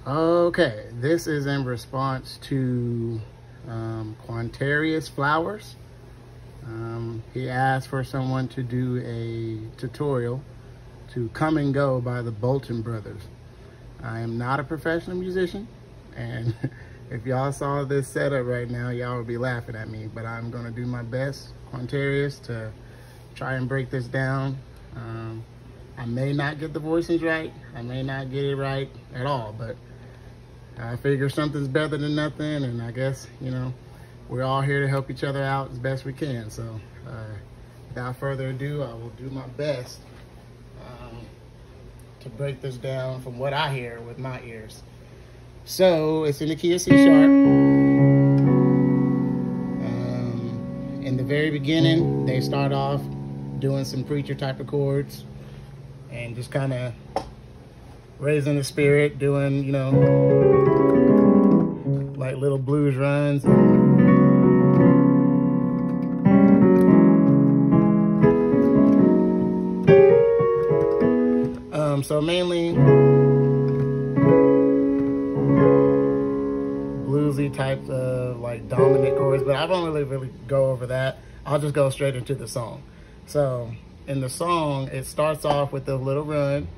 Okay, this is in response to Quantarius Flowers. He asked for someone to do a tutorial to Come and Go by the Bolton Brothers. I am not a professional musician, and if y'all saw this setup right now, y'all would be laughing at me, but I'm gonna do my best, Quantarius, to try and break this down. I may not get the voicings right, I may not get it right at all, but I figure something's better than nothing, and I guess, you know, we're all here to help each other out as best we can. So without further ado, I will do my best to break this down from what I hear with my ears. So it's in the key of C sharp. In the very beginning, they start off doing some preacher type of chords and just kind of raising the spirit, doing, you know, like little blues runs. So mainly bluesy types of like dominant chords, but I don't really go over that. I'll just go straight into the song. So in the song, it starts off with a little run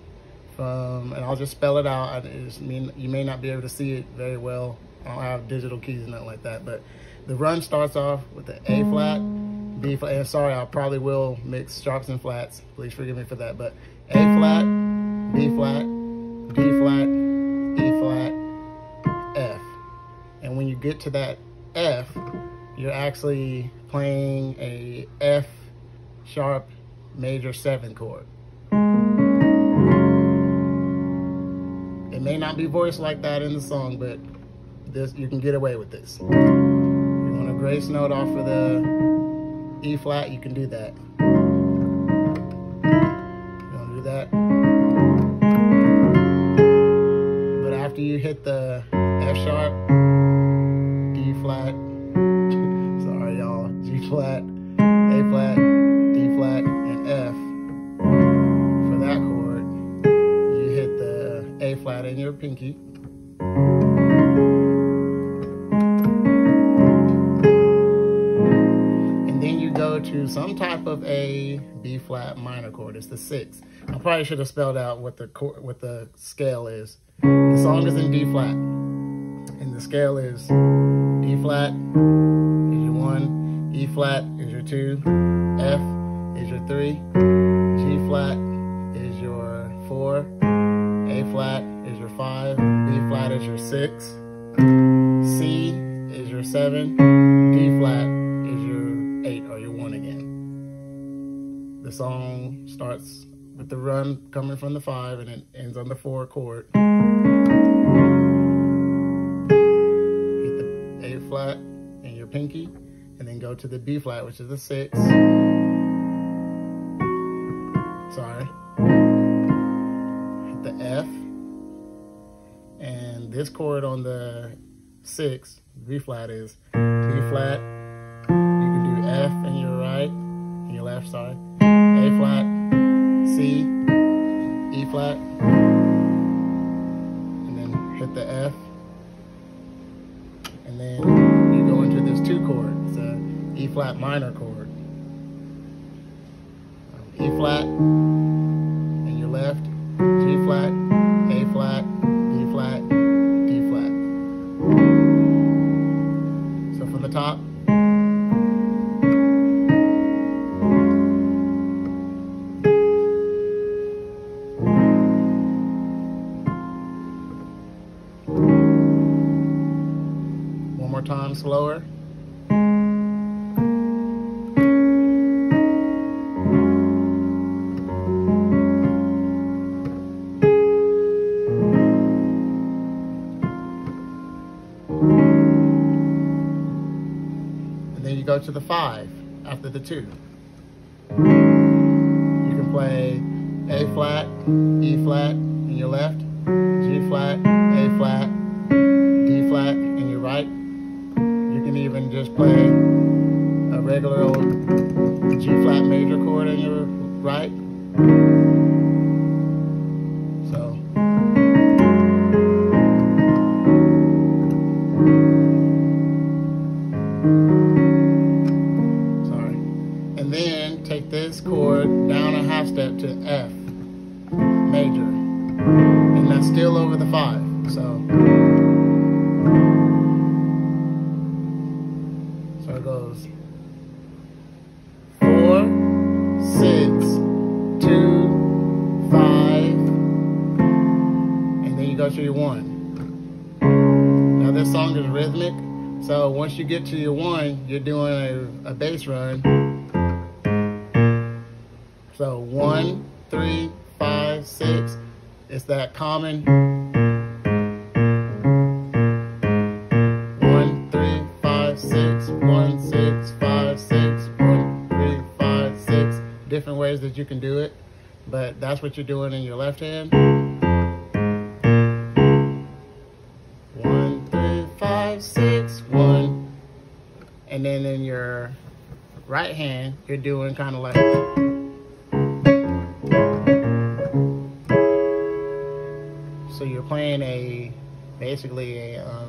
from, and I'll just spell it out. You may not be able to see it very well. I don't have digital keys and nothing like that, but the run starts off with the A flat, B flat, and sorry, I probably will mix sharps and flats. Please forgive me for that, but A flat, B flat, D flat, E flat, F. And when you get to that F, you're actually playing a F sharp major 7 chord. It may not be voiced like that in the song, but this, you can get away with this. If you want a grace note off of the E flat, you can do that. You want to do that? But after you hit the F sharp, D flat, sorry y'all, G flat, A flat, D flat, and F, for that chord, you hit the A flat in your pinky. To some type of a B flat minor chord. It's the 6. I probably should have spelled out what the scale is. The song is in D flat, and the scale is D flat is your 1, E flat is your 2, F is your 3, G flat is your 4, A flat is your 5, B flat is your 6, C is your 7, D flat is your 8 or your 1 again. The song starts with the run coming from the 5 and it ends on the 4 chord. Hit the A flat in your pinky and then go to the B flat, which is the 6. Sorry. Hit the F. And this chord on the 6, B flat, is B flat. F in your right, in your left, sorry. A flat, C, E flat, and then hit the F. And then you go into this 2 chord. It's a E flat minor chord. E flat in your left, G flat, A flat, D flat, D flat. So from the top, time slower. And then you go to the 5 after the 2. You can play A flat, E flat in your left, G flat, A flat, D flat in your right. You can even just play a regular old G flat major chord in your right. So take this chord down a half step to F major, and that's still over the 5. So it goes 4, 6, 2, 5, and then you go to your 1. Now this song is rhythmic, so once you get to your 1, you're doing a bass run. So 1, 3, 5, 6. It's that common 1, 3, 5, 6, 1, 6, 5, 6, 1, 3, 5, 6. Different ways that you can do it, but that's what you're doing in your left hand. 1, 3, 5, 6, 1. And then in your right hand, you're doing kind of like, so you're playing basically a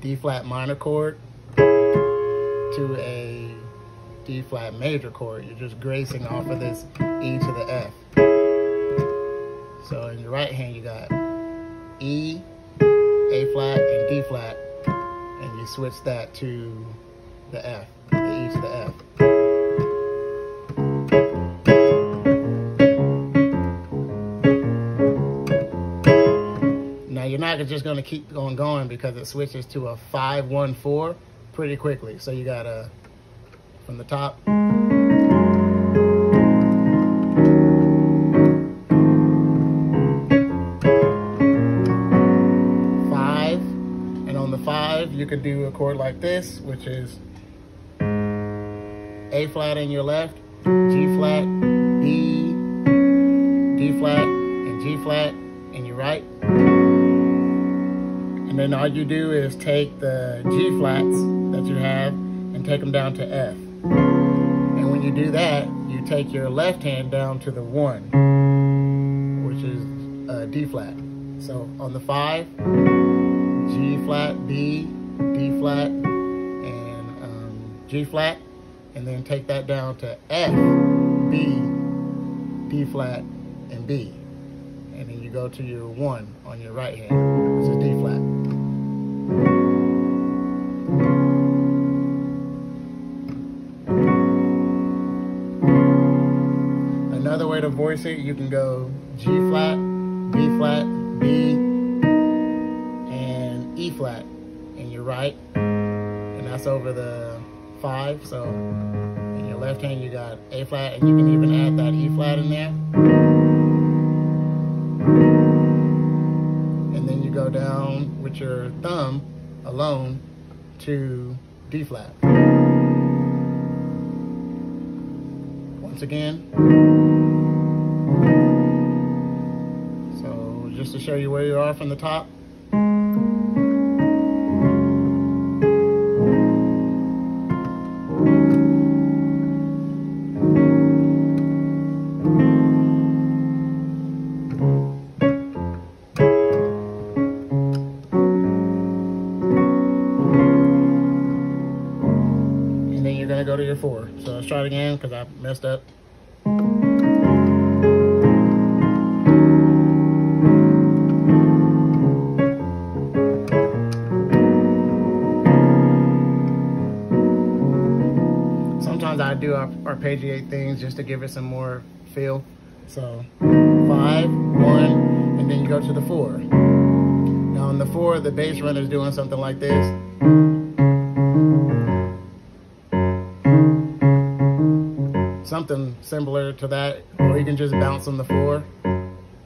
D flat minor chord to a D flat major chord. You're just gracing off of this E to the F. So in your right hand, you got E, A flat, and D flat, and you switch that to the F, the E to the F. Now you're not just going to keep on going because it switches to a 5-1-4 pretty quickly. So you got from the top. 5, and on the 5 you could do a chord like this, which is A flat in your left, G flat, B, D flat, and G flat in your right. And then all you do is take the G flats that you have and take them down to F. And when you do that, you take your left hand down to the 1, which is D flat. So on the 5, G flat, B, D flat, and G flat, and then take that down to F, B, D flat, and B. And then you go to your 1 on your right hand, which is D flat. Another way to voice it, you can go G flat, B flat, B, and E flat in your right, and that's over the 5. So in your left hand you got A flat, and you can even add that E flat in there. And then you go down with your thumb alone to D flat. Once again. So just to show you where you are from the top. Go to your 4. So let's try it again because I messed up. Sometimes I do arpeggiate things just to give it some more feel. So 5, 1, and then you go to the 4. Now on the 4, the bass run is doing something like this. Something similar to that, or you can just bounce on the 4.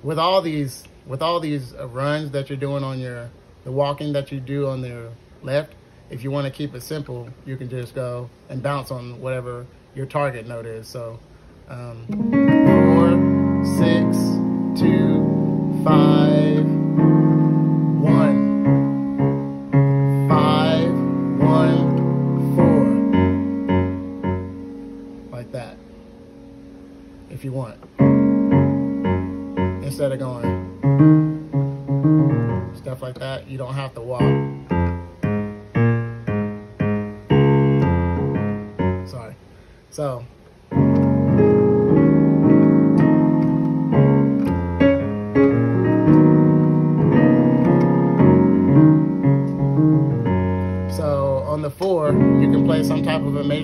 With all these runs that you're doing on the walking that you do on the left, if you want to keep it simple, you can just go and bounce on whatever your target note is. So 4, 6, 2, 5, 1, 5, 1, 4, like that. If you want, instead of going stuff like that, you don't have to walk. Sorry. So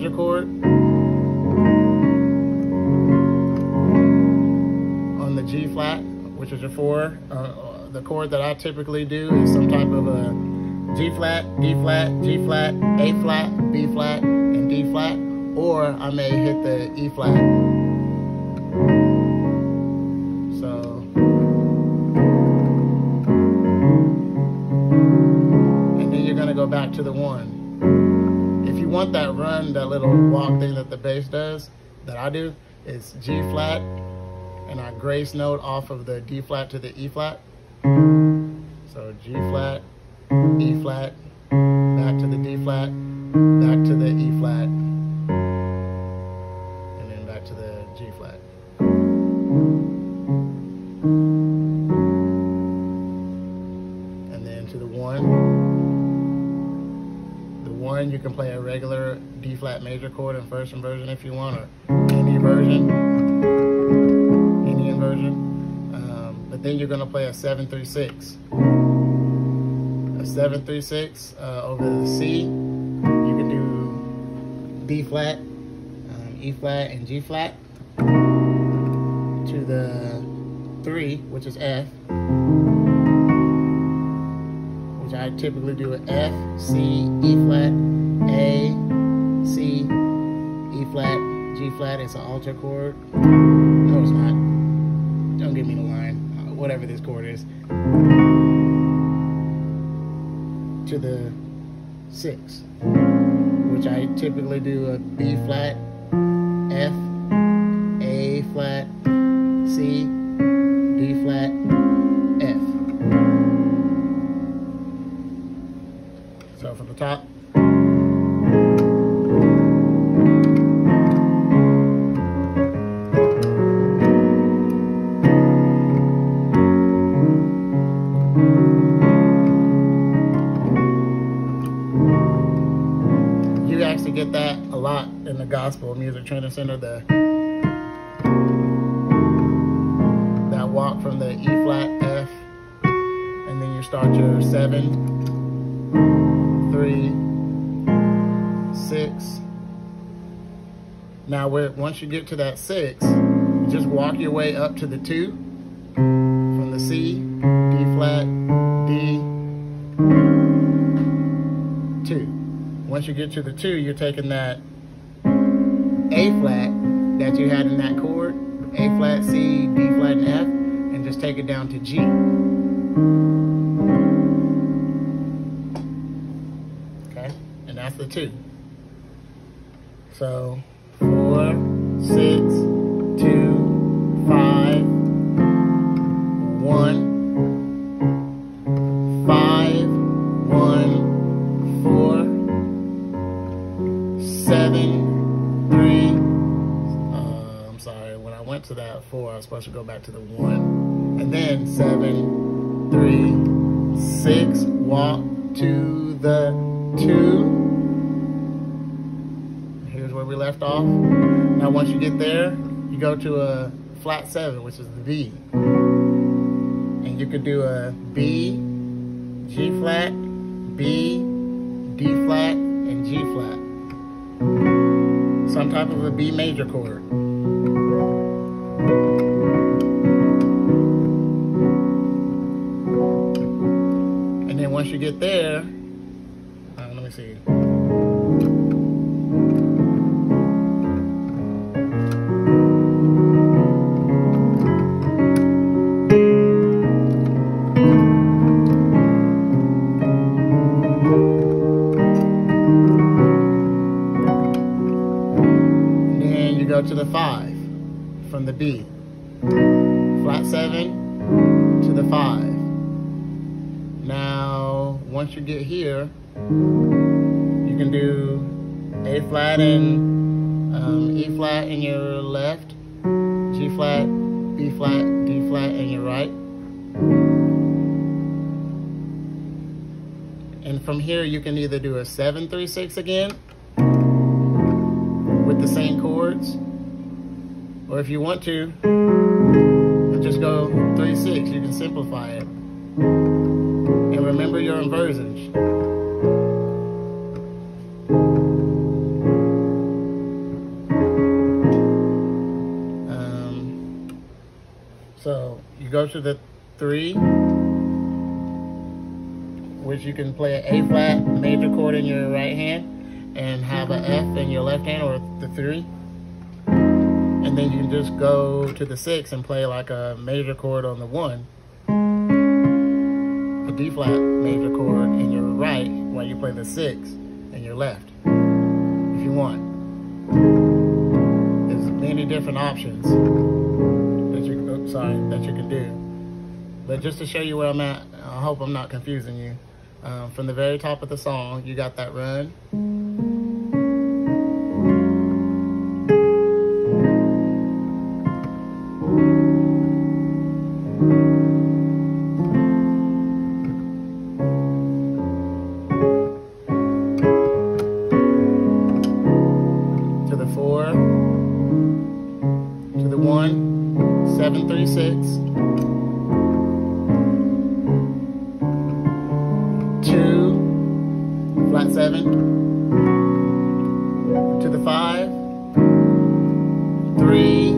major chord on the G flat, which is your 4. The chord that I typically do is some type of a G flat, D flat, G flat, A flat, B flat, and D flat, or I may hit the E flat. So, and then you're gonna go back to the 1. If you want that run, that little walk thing that the bass does, that I do, is G flat, and I grace note off of the D flat to the E flat. So G flat, E flat, back to the D flat, back to the E flat, and then back to the G flat. And then to the 1. The 1, you can play a regular D flat major chord in first inversion if you want, or any inversion. But then you're going to play a 7-3-6. A 7-3-6 over the C. You can do D flat, E flat, and G flat. To the 3, which is F, which I typically do a F, C, E flat, A, C, E flat, G flat. It's an alter chord. No, it's not. Don't give me the line. Whatever this chord is. To the 6, which I typically do a B flat, F, A flat, C, D flat, F. So from the top. You actually get that a lot in the gospel music training center, that walk from the E flat, F, and then you start your 7, 3, 6. Now once you get to that 6, you just walk your way up to the 2, from the C, D flat, D, 2. Once you get to the 2, you're taking that A flat that you had in that chord, A flat, C, D flat, and F, and just take it down to G. Okay, and that's the 2. So 4, 6, 2, 5, 1, 5, 1, 4, 7, 3. I'm sorry, when I went to that 4, I was supposed to go back to the 1. And then 7, 3, 6, walk to the 2. Here's where we left off. Now once you get there, you go to a flat 7, which is the B. And you could do a B, G flat, B, D flat, and G flat. Some type of a B major chord. And then once you get there, let me see. To the 5 from the B, flat 7 to the 5. Now once you get here, you can do A flat and E flat in your left, G flat, B flat, D flat in your right. And from here you can either do a 7-3-6 again with the same chords, or if you want to, just go 3-6. You can simplify it. And remember your inversions. to the 3, which you can play an A flat major chord in your right hand and have an F in your left hand, or the 3. And then you can just go to the 6 and play like a major chord on the 1, a D flat major chord in your right while you play the 6 in your left, if you want. There's many different options that you, that you can do. But just to show you where I'm at, I hope I'm not confusing you. From the very top of the song, you got that run. To the 4, to the 1, 7, 3, 6. 2, flat 7, to the 5, 3,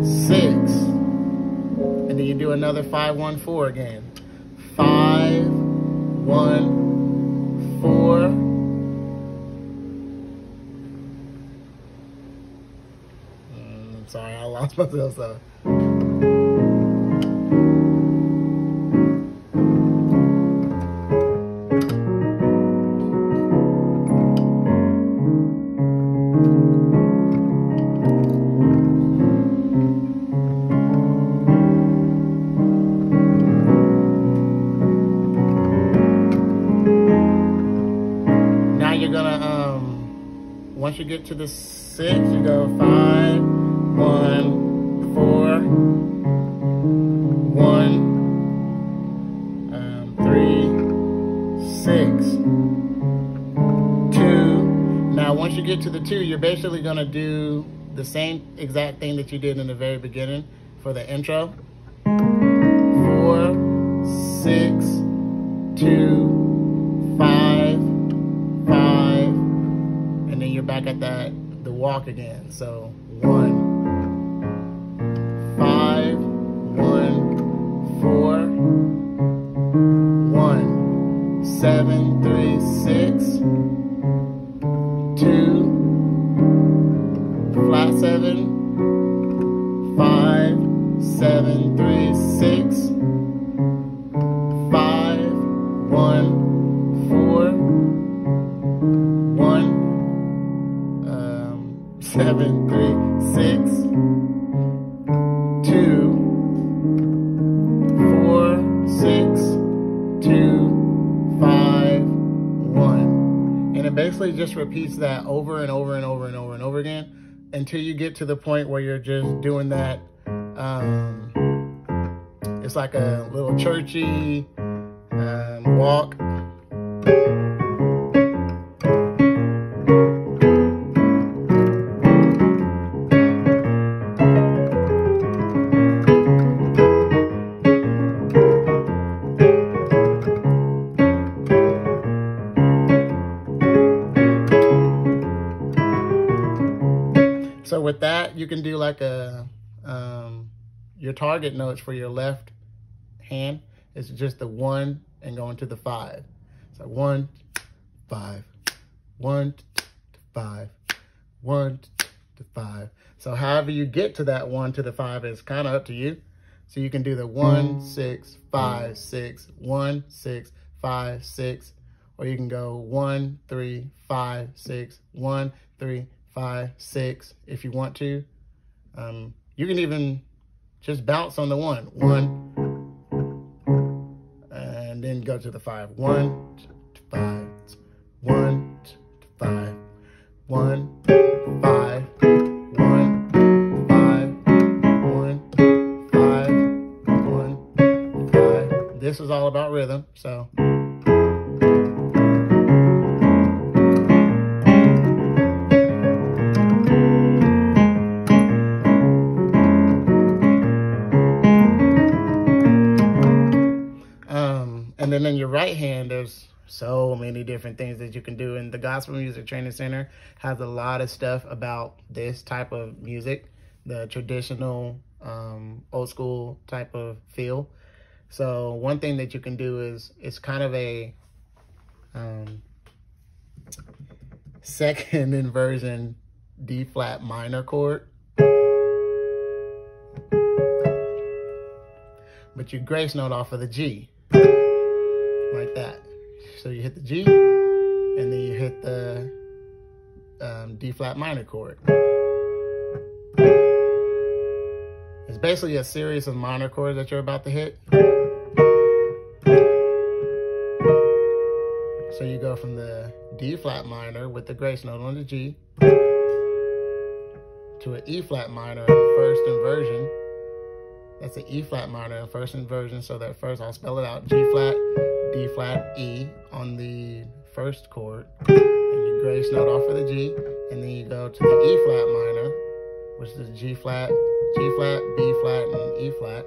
6, and then you do another 5, 1, 4 again. 5, 1, 4. Sorry, I lost myself. So. Now you're gonna once you get to the 6, you go 5, 1, 4, 1, 3, 6, 2. Now, once you get to the 2, you're basically gonna do the same exact thing that you did in the very beginning for the intro. 4, 6, 2, 5, 5, and then you're back at the walk again. So 1, 5, 1, 4, 1, 7, 3, 6, 2, flat 7, 5, 7, 3, 6, 5, 1, 4, 1, 7, 3, 6, 2, 4, 6, 2, 5, 1. And it basically just repeats that over and over and over and over and over again until you get to the point where you're just doing that. It's like a little churchy walk. So with that, you can do like your target notes for your left hand is just the 1 and going to the 5. So 1, 5, 1, 5, 1 to 5. So however you get to that 1 to the 5 is kind of up to you. So you can do the 1, 6, 5, 6, 1, 6, 5, 6, or you can go 1, 3, 5, 6, 1, 3, 5, 6 if you want to. You can even just bounce on the 1, 1, and then go to the 5. 1 to 5, 1 to 5, 1, 5, 1, 5, 1, 5, 1, 5. This is all about rhythm, so. And then in your right hand, there's so many different things that you can do. And the Gospel Music Training Center has a lot of stuff about this type of music, the traditional old school type of feel. So one thing that you can do is, it's kind of a second inversion D flat minor chord, but you grace note off of the G, like that. So you hit the G, and then you hit the D flat minor chord. It's basically a series of minor chords that you're about to hit. So you go from the D flat minor with the grace note on the G to an E flat minor in the first inversion. That's an E flat minor in the first inversion. So that first, I'll spell it out: G flat, D flat, E on the first chord. And you grace note off of the G, and then you go to the E flat minor, which is G flat, B flat, and E flat.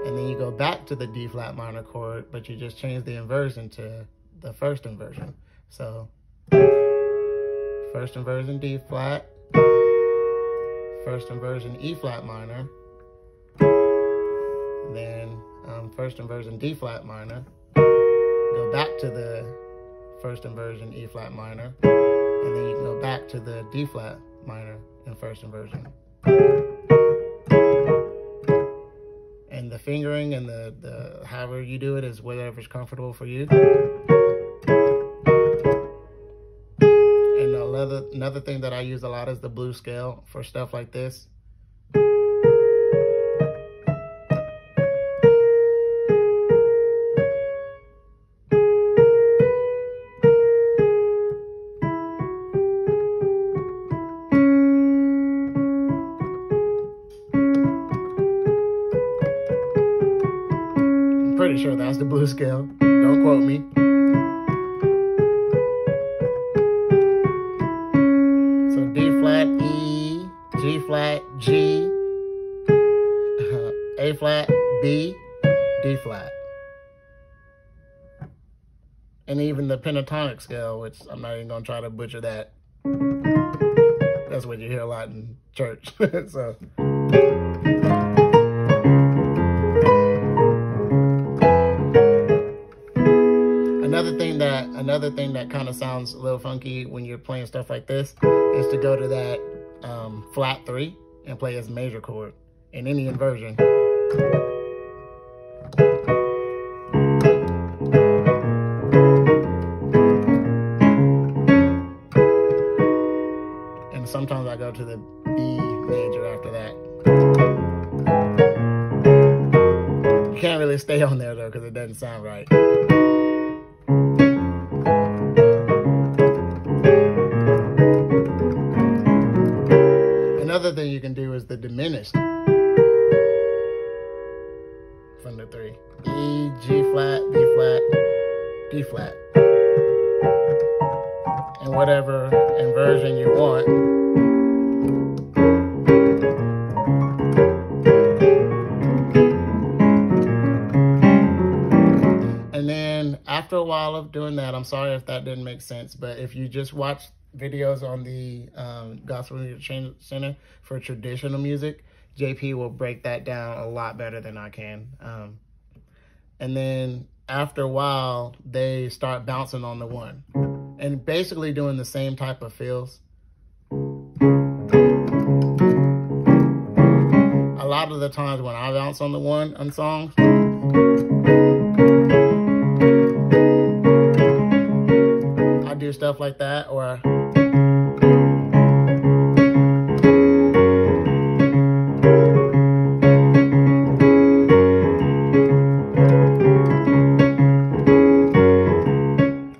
And then you go back to the D flat minor chord, but you just change the inversion to the first inversion. So first inversion D flat, first inversion E flat minor, then first inversion D flat minor, go back to the first inversion E flat minor, and then you can go back to the D flat minor in first inversion. And the fingering and the however you do it is whatever's comfortable for you. And another thing that I use a lot is the blues scale for stuff like this. Pretty sure that's the blues scale. Don't quote me. So D flat, E, G flat, G, A flat, B, D flat. And even the pentatonic scale, which I'm not even gonna try to butcher that. That's what you hear a lot in church. So. Another thing that kind of sounds a little funky when you're playing stuff like this is to go to that flat 3 and play as a major chord in any inversion. And sometimes I go to the B major after that. You can't really stay on there though, because it doesn't sound right. Another thing you can do is the diminished from the 3. E, G flat, B flat, D flat. And whatever inversion you want. And then after a while of doing that, I'm sorry if that didn't make sense, but if you just watch videos on the Gospel Music Center for traditional music, JP will break that down a lot better than I can. And then after a while, they start bouncing on the 1 and basically doing the same type of feels. A lot of the times when I bounce on the 1 on songs, I do stuff like that, or I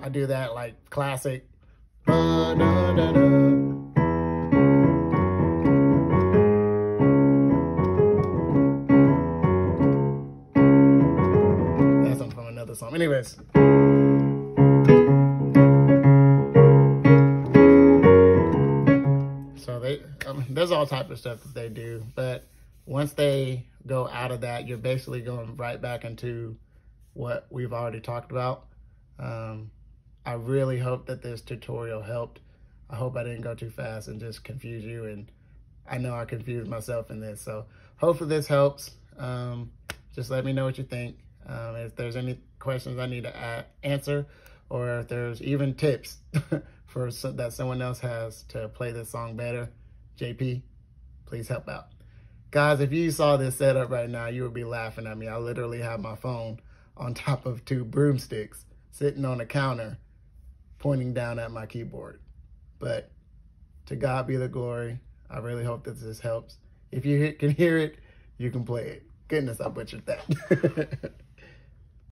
do that like classic. That's from another song. Anyways. There's all types of stuff that they do, but once they go out of that, you're basically going right back into what we've already talked about. I really hope that this tutorial helped. I hope I didn't go too fast and just confuse you and I know I confused myself in this. So hopefully this helps. Just let me know what you think. If there's any questions I need to answer, or if there's even tips that someone else has to play this song better, JP, please help out. Guys, if you saw this setup right now, you would be laughing at me. I literally have my phone on top of 2 broomsticks sitting on a counter pointing down at my keyboard. But to God be the glory. I really hope that this helps. If you can hear it, you can play it. Goodness, I butchered that.